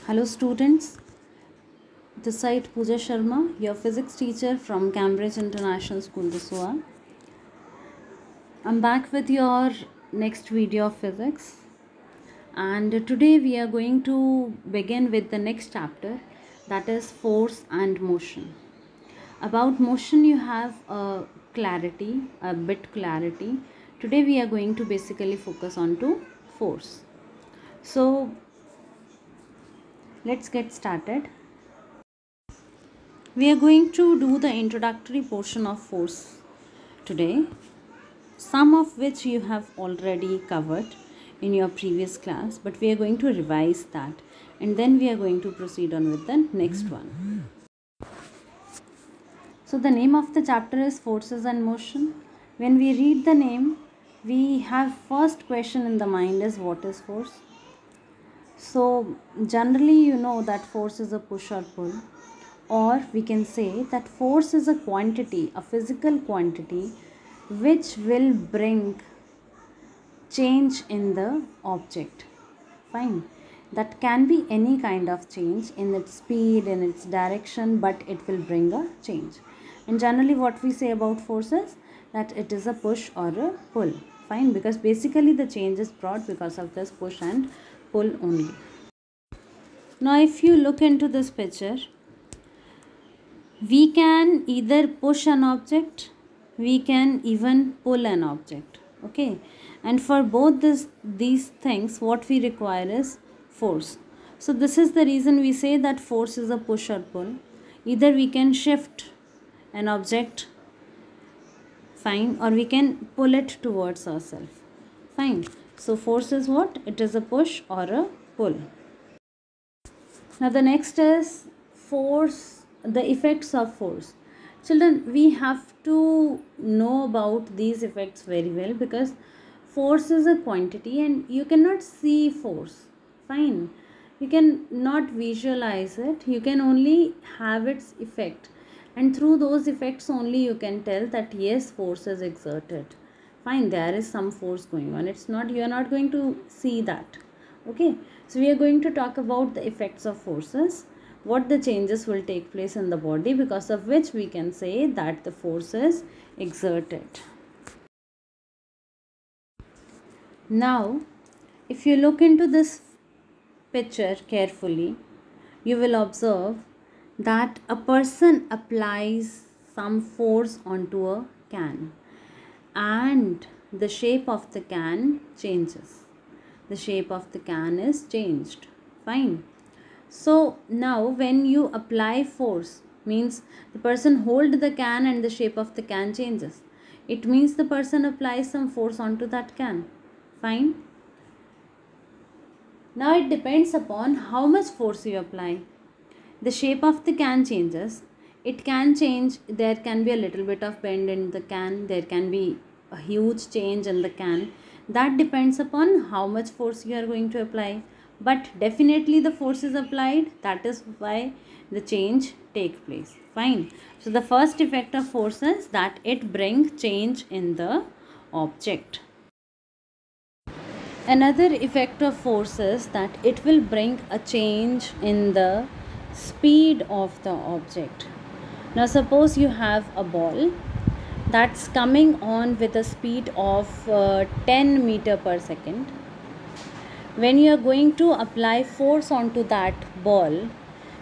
Hello students, this side Pooja Sharma, your physics teacher from Cambridge International School, Dusua. I'm back with your next video of physics, and today we are going to begin with the next chapter, that is force and motion. About motion you have a bit clarity. Today we are going to basically focus on to force. So let's get started. We are going to do the introductory portion of force today, some of which you have already covered in your previous class, but we are going to revise that and then we are going to proceed on with the next one. So the name of the chapter is Forces and Motion. When we read the name, we have first question in the mind is what is force? So generally you know that force is a push or pull, or we can say that force is a quantity, a physical quantity which will bring change in the object. Fine. That can be any kind of change in its speed, in its direction, but it will bring a change. And generally what we say about forces, that it is a push or a pull. Fine, because basically the change is brought because of this push and pull only. Now if you look into this picture, we can either push an object, we can even pull an object. Okay, and for both these things what we require is force. So this is the reason we say that force is a push or pull. Either we can shift an object, fine, or we can pull it towards ourselves. Fine. So force is what? It is a push or a pull. Now the next is force, the effects of force. Children, we have to know about these effects very well, because force is a quantity and you cannot see force. Fine. You can not visualize it. You can only have its effect. And through those effects only you can tell that yes, force is exerted. Fine, there is some force going on. It's not, you are not going to see that. Okay, so we are going to talk about the effects of forces, what the changes will take place in the body because of which we can say that the force is exerted. Now, if you look into this picture carefully, you will observe that a person applies some force onto a can and the shape of the can changes. The shape of the can is changed. Fine. So now when you apply force, means the person hold the can and the shape of the can changes. It means the person applies some force onto that can. Fine. Now it depends upon how much force you apply. The shape of the can changes. It can change. There can be a little bit of bend in the can. There can be a huge change in the can. That depends upon how much force you are going to apply. But definitely the force is applied. That is why the change takes place. Fine. So the first effect of force is that it brings change in the object. Another effect of force is that it will bring a change in the speed of the object. Now suppose you have a ball that's coming on with a speed of 10 meter per second. When you are going to apply force onto that ball,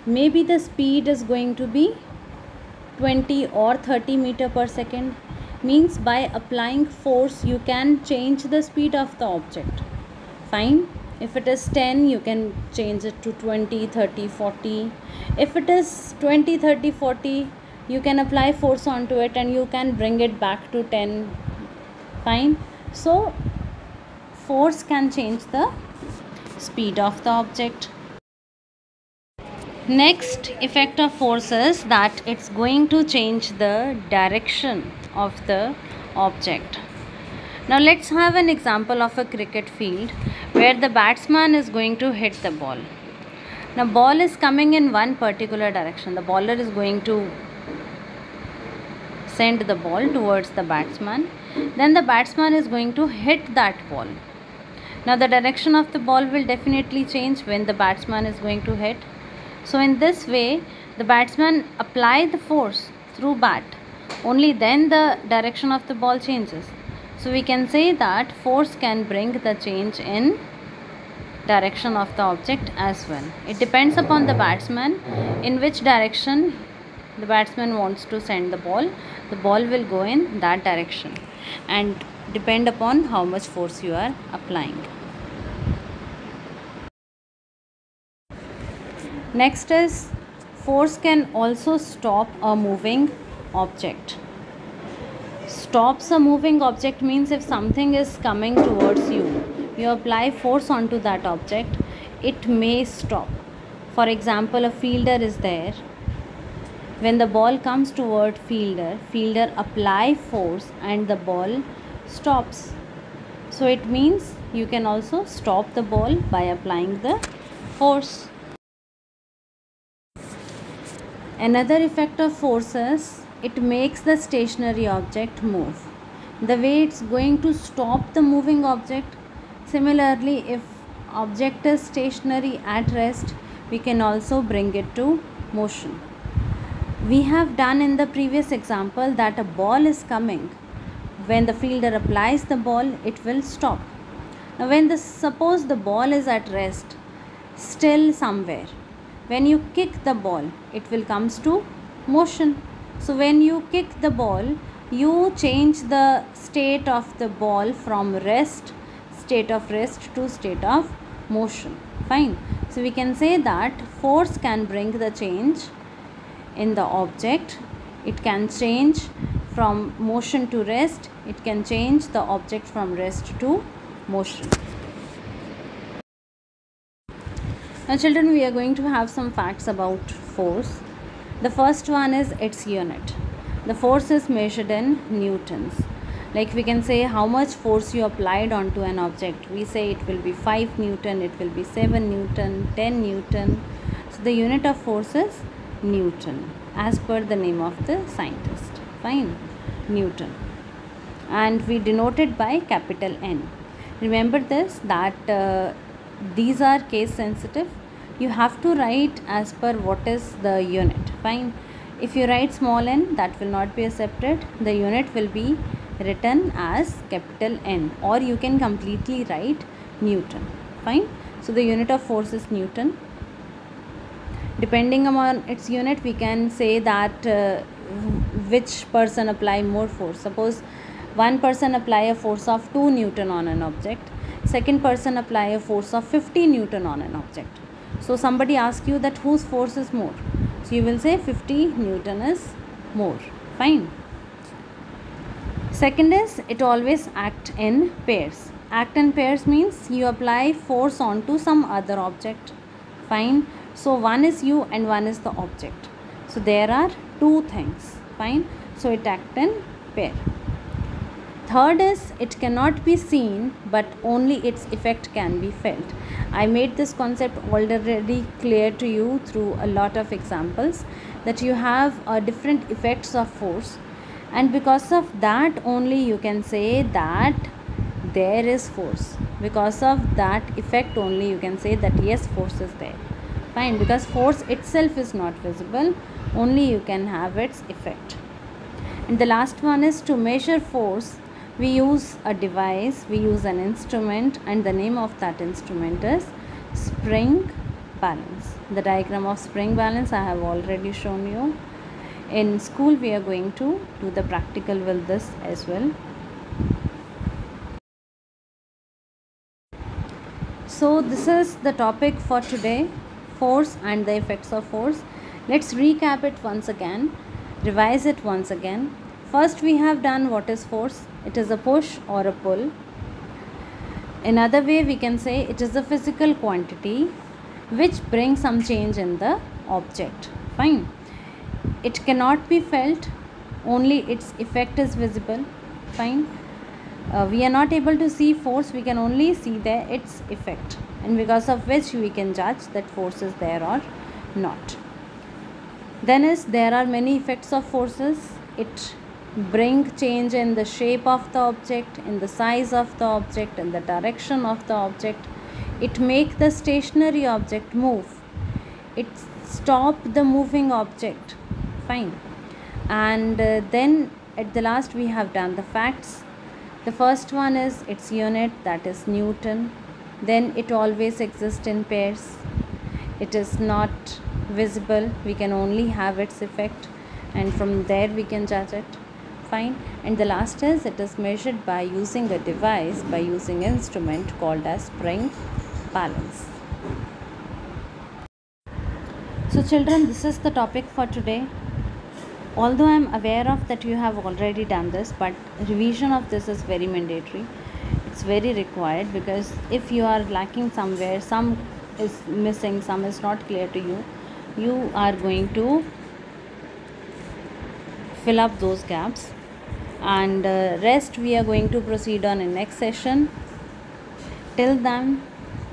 maybe the speed is going to be 20 or 30 meter per second. Means by applying force you can change the speed of the object. Fine. If it is 10, you can change it to 20, 30, 40. If it is 20, 30, 40, you can apply force onto it and you can bring it back to 10. Fine. So force can change the speed of the object. Next effect of force is that it's going to change the direction of the object. Now let's have an example of a cricket field where the batsman is going to hit the ball. Now ball is coming in one particular direction. The bowler is going to send the ball towards the batsman. Then the batsman is going to hit that ball. Now the direction of the ball will definitely change when the batsman is going to hit. So in this way, the batsman apply the force through bat. Only then the direction of the ball changes. So we can say that force can bring the change in direction of the object as well. It depends upon the batsman in which direction the batsman wants to send the ball. The ball will go in that direction and depend upon how much force you are applying. Next is force can also stop a moving object. Stops a moving object means if something is coming towards you, you apply force onto that object, it may stop. For example, a fielder is there. When the ball comes toward fielder apply force and the ball stops. So it means you can also stop the ball by applying the force. Another effect of force is it makes the stationary object move. The way it's going to stop the moving object. Similarly, if object is stationary at rest, we can also bring it to motion. We have done in the previous example that a ball is coming. When the fielder applies the ball, it will stop. Now suppose the ball is at rest, still somewhere. When you kick the ball, it will comes to motion. So when you kick the ball, you change the state of the ball from state of rest to state of motion. Fine. So we can say that force can bring the change in the object. It can change from motion to rest. It can change the object from rest to motion. Now children, we are going to have some facts about force. The first one is its unit. The force is measured in newtons. Like we can say how much force you applied onto an object. We say it will be 5 Newton, it will be 7 Newton, 10 Newton. So the unit of force is Newton as per the name of the scientist. Fine. Newton. And we denote it by capital N. Remember this, that these are case sensitive. You have to write as per what is the unit. Fine. If you write small n, that will not be accepted. The unit will be written as capital N, or you can completely write Newton. Fine. So the unit of force is Newton. Depending upon its unit, we can say that which person apply more force. Suppose one person apply a force of 2 Newton on an object, second person apply a force of 50 Newton on an object. So somebody asks you that whose force is more. So you will say 50 Newton is more. Fine. Second is it always act in pairs. Act in pairs means you apply force onto some other object. Fine. So one is you and one is the object. So there are two things. Fine. So it act in pair. Third is it cannot be seen, but only its effect can be felt. I made this concept already clear to you through a lot of examples, that you have different effects of force, and because of that only you can say that there is force. Because of that effect only you can say that yes, force is there. Fine. Because force itself is not visible, only you can have its effect. And the last one is to measure force. We use a device, we use an instrument, and the name of that instrument is spring balance. The diagram of spring balance I have already shown you. In school we are going to do the practical with this as well. So this is the topic for today, force and the effects of force. Let's recap it once again, revise it once again. First we have done what is force. It is a push or a pull. Another way we can say it is a physical quantity which brings some change in the object. Fine. It cannot be felt, only its effect is visible. Fine. We are not able to see force, we can only see its effect, and because of which we can judge that force is there or not. Then there are many effects of forces. It bring change in the shape of the object, in the size of the object, in the direction of the object. It make the stationary object move. It stop the moving object. Fine. And then at the last we have done the facts. The first one is its unit, that is Newton. Then it always exists in pairs. It is not visible. We can only have its effect, and from there we can judge it. Fine. And the last is it is measured by using a device, by using instrument called as spring balance. So children, this is the topic for today. Although I am aware of that you have already done this, but revision of this is very mandatory. It's very required, because if you are lacking somewhere, some is missing, some is not clear to you, you are going to fill up those gaps, and rest we are going to proceed on in next session. Till then,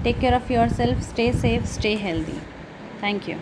take care of yourself, stay safe, stay healthy. Thank you.